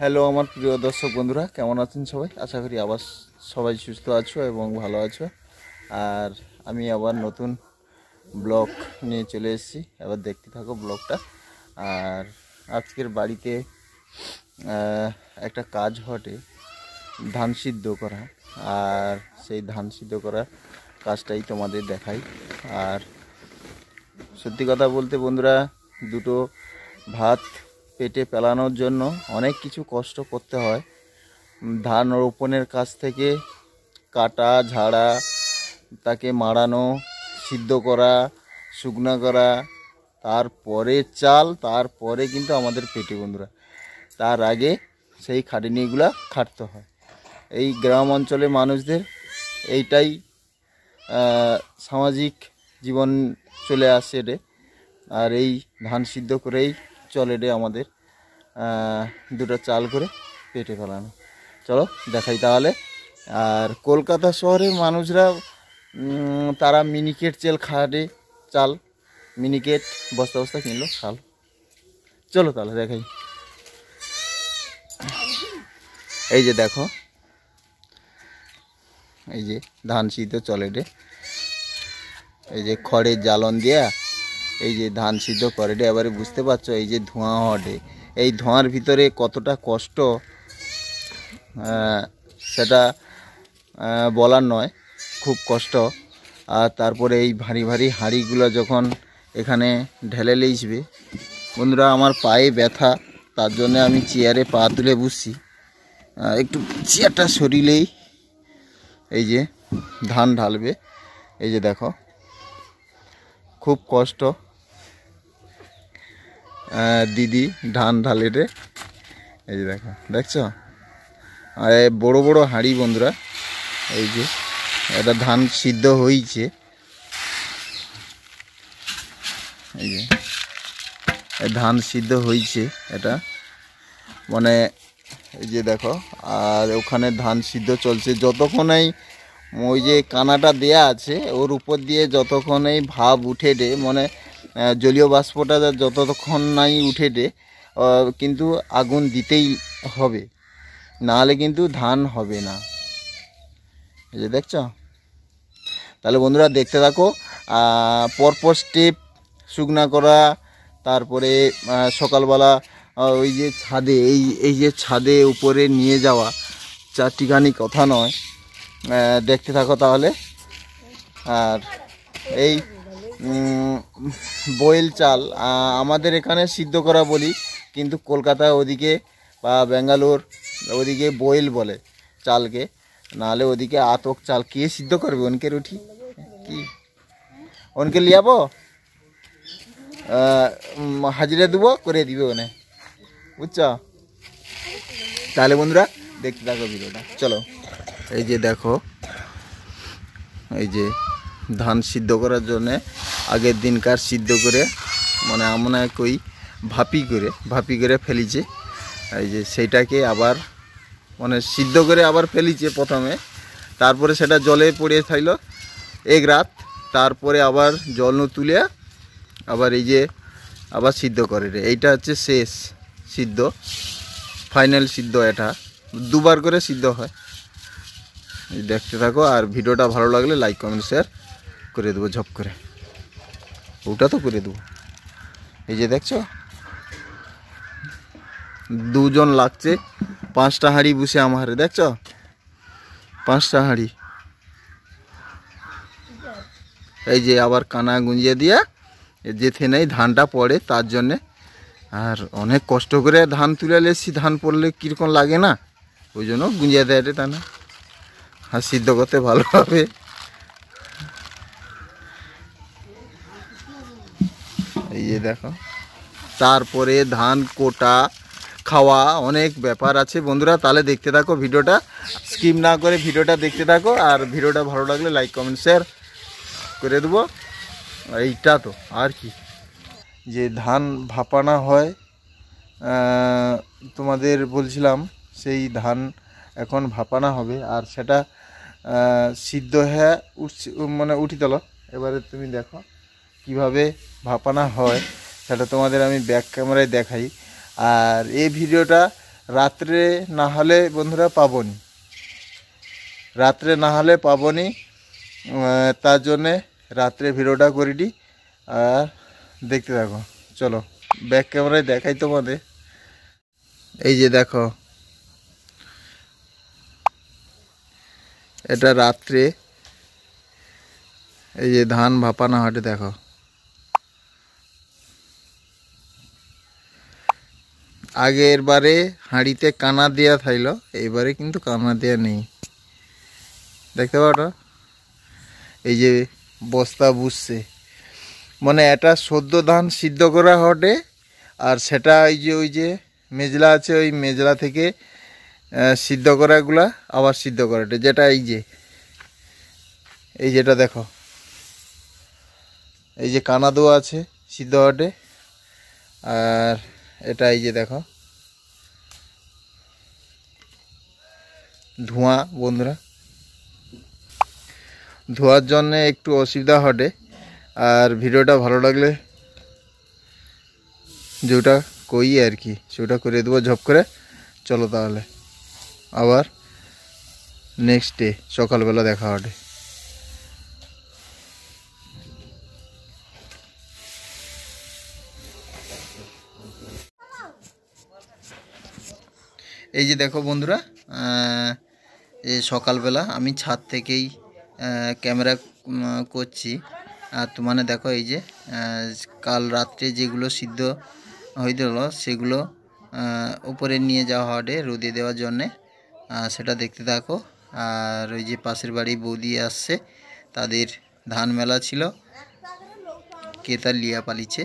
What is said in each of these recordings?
Hello আমার প্রিয় দর্শক বন্ধুরা, কেমন আছেন সবাই? আশা করি আবার সবাই সুস্থ আছো এবং ভালো আছো। আর আমি আবার নতুন ব্লগ নিয়ে চলে এসেছি, এবার দেখতে থাকো ব্লগটা। আর আজকের বাড়িতে একটা কাজ ঘটে, ধান সিদ্ধ করা। আর সেই ধান সিদ্ধ করার কাজটাই তোমাদের দেখাই। আর সত্যি কথা বলতে বন্ধুরা, দুটো ভাত পেটে পেলানোর জন্য অনেক কিছু কষ্ট করতে হয়। ধান রোপণের কাছ থেকে কাটা, ঝাড়া, তাকে মাড়ানো, সিদ্ধ করা, শুকনা করা, তারপরে চাল, তারপরে কিন্তু আমাদের পেটে বন্ধুরা। তার আগে সেই খাটুনিগুলা খাটতে হয়। এই গ্রাম অঞ্চলে মানুষদের এইটাই সামাজিক জীবন চলে আসে রে। আর এই ধান সিদ্ধ করেই চলে রে আমাদের দুটো চাল করে পেটে ফেলানো। চলো দেখাই তাহলে। আর কলকাতা শহরের মানুষরা তারা মিনিকেট চাল খাটে, চাল মিনিকেট বস্তা বস্তা কিনলো চাল। চলো তাহলে দেখাই। এই যে দেখো, এই যে ধান সিদ্ধ চলে রে। এই যে খড়ের জ্বালন দিয়া এই যে ধান সিদ্ধ করে রে। এবারে বুঝতে পারছো এই যে ধোঁয়া হটে, এই ধোঁয়ার ভিতরে কতটা কষ্ট সেটা বলার নয়, খুব কষ্ট। আর তারপরে এই ভারী ভারী হাঁড়িগুলো যখন এখানে ঢেলে লিসবে বন্ধুরা, আমার পায়ে ব্যথা, তার জন্য আমি চেয়ারে পা তুলে বসছি। একটু চেয়ারটা সরিলেই এই যে ধান ঢালবে। এই যে দেখো, খুব কষ্ট। দিদি ধান ঢালে রে। এই যে দেখো, দেখছো? আর বড় বড় হাঁড়ি বন্ধুরা। এই যে এটা ধান সিদ্ধ হয়েছে, এই যে ধান সিদ্ধ হয়েছে এটা, মানে এই যে দেখো। আর ওখানে ধান সিদ্ধ চলছে যতক্ষণেই ওই যে কানাটা দেয়া আছে ওর উপর দিয়ে যতক্ষণেই ভাব উঠে রে, মানে জলীয় বাষ্পটা যতক্ষণ নাই উঠে রে, কিন্তু আগুন দিতেই হবে, নাহলে কিন্তু ধান হবে না। এই যে দেখছো? তাহলে বন্ধুরা দেখতে থাকো। পরপর স্টেপ শুকনা করা, তারপরে সকালবেলা ওই যে ছাদে, এই যে ছাদে উপরে নিয়ে যাওয়া, চারটিখানি কথা নয়। দেখতে থাকো তাহলে। আর এই বয়েল চাল আমাদের এখানে সিদ্ধ করা বলি, কিন্তু কলকাতায় ওদিকে বা ব্যাঙ্গালোর ওদিকে বয়েল বলে চালকে, নাহলে ওদিকে আতক চাল। কে সিদ্ধ করবে? ওনকে রুটি কি ওনকে লিয়াবো, হাজিরা দেবো, করে দিবে ওনে, বুঝছো? তাহলে বন্ধুরা দেখতে থাকো ভিডিওটা, চলো। এই যে দেখো, এই যে ধান সিদ্ধ করার জন্যে আগের দিনকার সিদ্ধ করে, মানে আমরা কই ভাপি করে ফেলিছে। এই যে সেইটাকে আবার মানে সিদ্ধ করে আবার ফেলিছে প্রথমে, তারপরে সেটা জলে পড়ে থাইল এক রাত, তারপরে আবার জল তুলে আবার এই যে আবার সিদ্ধ করে রে। এইটা হচ্ছে শেষ সিদ্ধ, ফাইনাল সিদ্ধ। এটা দুবার করে সিদ্ধ হয়। দেখতে থাকো। আর ভিডিওটা ভালো লাগলে লাইক কমেন্ট শেয়ার করে দেবো ঝপ করে, ওটা তো করে দেবো। এই যে দেখছো, দুজন লাগছে, 5টা হাঁড়ি বসে আমার, দেখছো? 5টা হাঁড়ি। এই যে আবার কানা গুঁজিয়ে দিয়া যেতে নেই ধানটা পড়ে তার জন্যে। আর অনেক কষ্ট করে ধান তুলে এসেছি, ধান পড়লে কীরকম লাগে না, ওই জন্য গুঁজিয়ে দেয় রে তা না। আর সিদ্ধ করতে ভালো হবে। এই যে দেখো, তারপরে ধান কোটা, খাওয়া, অনেক ব্যাপার আছে বন্ধুরা। তাহলে দেখতে থাকো ভিডিওটা, স্কিপ না করে ভিডিওটা দেখতে থাকো। আর ভিডিওটা ভালো লাগলে লাইক কমেন্ট শেয়ার করে দেবো। এইটা তো আর কি, যে ধান ভাপানা হয় তোমাদের বলছিলাম, সেই ধান এখন ভাপানা হবে। আর সেটা সিদ্ধ হয়ে উঠছে, মানে উঠি তোলো। এবারে তুমি দেখো কিভাবে ভাপানা হয়, সেটা তোমাদের আমি ব্যাক ক্যামেরায় দেখাই। আর এই ভিডিওটা রাত্রে না হলে বন্ধুরা পাবনি, রাত্রে না হলে পাবনি। তার জন্যে রাত্রে ভিডিওটা করে দিই। আর দেখতে থাকো, চলো ব্যাক ক্যামেরায় দেখাই তোমাদের। এই যে দেখো, এটা রাত্রে এই যে ধান ভাপানো হাটে দেখো। আগের বারে হাঁড়িতে কানা দেওয়া থাইল, এইবারে কিন্তু কানা দেওয়া নেই, দেখতে পারো। এই যে বস্তা বুঝছে, মানে এটা সদ্য ধান সিদ্ধ করা হটে, আর সেটা ওই যে মেজলা আছে, ওই মেজলা থেকে সিদ্ধ করাগুলা আবার সিদ্ধ করাটে, যেটা এই যেটা দেখো, এই যে কানা দেওয়া আছে সিদ্ধ হটে। আর এটা এই যে দেখো ধোঁয়া বন্ধুরা, ধোয়ার জন্য একটু অসুবিধা হটে। আর ভিডিওটা ভালো লাগলে যেটা কই আর কি সেটা করে দেবো ঝপ করে। চলো তাহলে আবার নেক্সট ডে সকালবেলা দেখা হবে। এই যে দেখো বন্ধুরা, এই সকালবেলা আমি ছাদ থেকেই ক্যামেরা করছি। আর মানে দেখো এই যে কাল রাত্রে যেগুলো সিদ্ধ হয়েছিল সেগুলো উপরে নিয়ে যাওয়া হবে রোদে দেওয়ার জন্যে, সেটা দেখতে থাকো। আর ওই যে পাশের বাড়ি বৌদি আসছে, তাদের ধান মেলা ছিল, কেতার লিয়া পালিছে,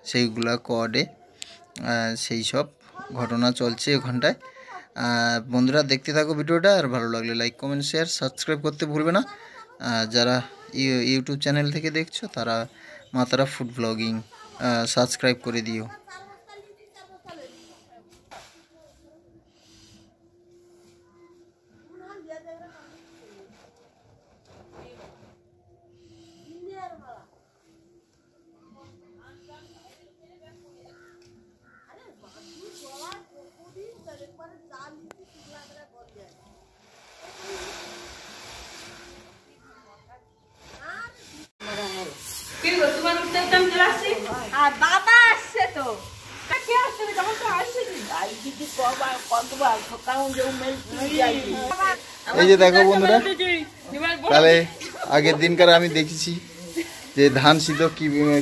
সেইগুলা কডে সেই সব ঘটনা চলছে ওখানটায়। বন্ধুরা দেখতে থাকো ভিডিওটা, আর ভালো লাগলে লাইক কমেন্ট শেয়ার সাবস্ক্রাইব করতে ভুলবে না। যারা ইউটিউব চ্যানেল থেকে দেখছো তারা মাতারা ফুড ব্লগিং সাবস্ক্রাইব করে দিও। এই যে দেখো বন্ধুরা, তাহলে আগের দিনকার আমি দেখেছি যে ধান সিদ্ধ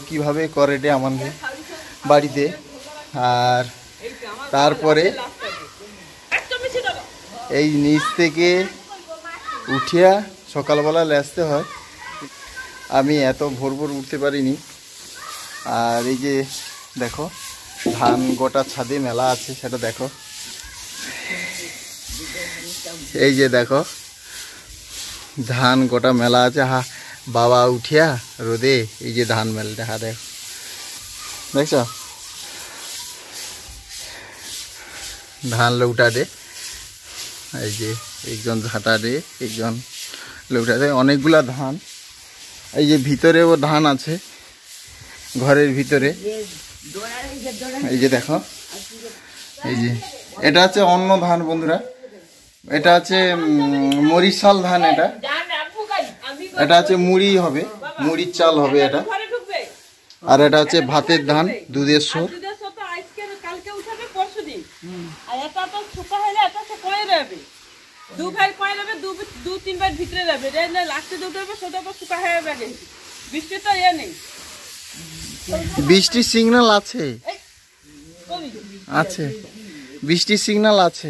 কিভাবে করে আমাদের বাড়িতে। আর তারপরে এই নিচ থেকে উঠিয়া সকালবেলা লেসতে হয়। আমি এত ভোর ভোর উঠতে পারিনি। আর এই যে দেখো ধান গোটা ছাদে মেলা আছে, সেটা দেখো। এই যে দেখো ধান গোটা মেলা আছে, বাবা উঠিয়া রোদে এই যে ধান মেলটা, দেখো দেখছ ধান লৌটা দে, এই যে একজন ঝাঁটা দে, একজন লৌটা দে, অনেকগুলা ধান। এই যে ভিতরেও ধান আছে, ঘরের ভিতরে। এই যে দেখো, এই যে এটা হচ্ছে অন্য ধান বন্ধুরা, এটা হচ্ছে মরিশাল ধান। এটা হচ্ছে মুড়ি হবে, মুড়ির চাল হবে এটা। আর এটা হচ্ছে ভাতের ধান, দুধের সর। বৃষ্টির সিগন্যাল আছে, আছে বৃষ্টির সিগন্যাল আছে।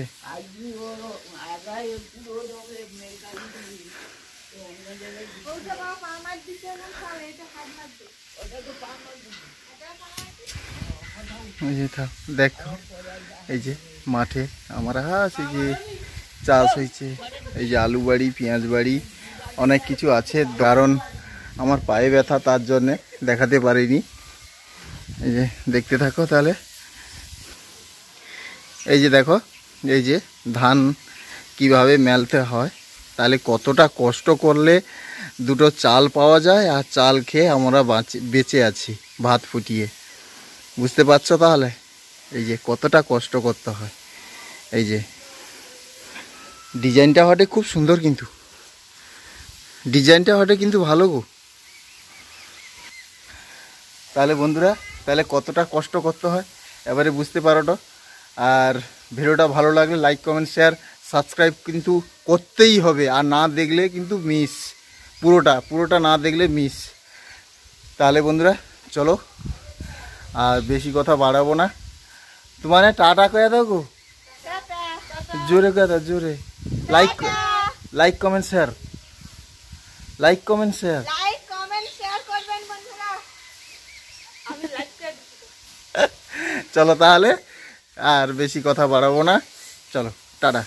দেখো এই যে মাঠে আমার আছে যে চাষ হয়েছে, এই যে আলু বাড়ি, পেঁয়াজ বাড়ি, অনেক কিছু আছে। কারণ আমার পায়ে ব্যথা, তার জন্যে দেখাতে পারিনি। এই যে দেখতে থাকো তাহলে। এই যে দেখো, এই যে ধান কিভাবে মেলতে হয়, তাহলে কতটা কষ্ট করলে দুটো চাল পাওয়া যায়, আর চাল খেয়ে আমরা বেঁচে আছি ভাত ফুটিয়ে। বুঝতে পারছো তাহলে? এই যে কতটা কষ্ট করতে হয়। এই যে ডিজাইনটা হটে খুব সুন্দর, কিন্তু ডিজাইনটা হটে কিন্তু ভালো গো। তাহলে বন্ধুরা, তাহলে কতটা কষ্ট করতে হয় এবারে বুঝতে পারো তো। আর ভিডিওটা ভালো লাগলে লাইক কমেন্ট শেয়ার সাবস্ক্রাইব কিন্তু করতেই হবে, আর না দেখলে কিন্তু মিস, পুরোটা না দেখলে মিস। তাহলে বন্ধুরা চলো, আর বেশি কথা বাড়াবো না, তোমার টাটা কয়ে দাও গো, জোরে কয়ে দাও, জোরে। লাইক কমেন্ট শেয়ার করবেন বন্ধুরা। আমি লাইক করে দিচ্ছি। চলো তাহলে, আর বেশি কথা বাড়াবো না, চলো টাটা।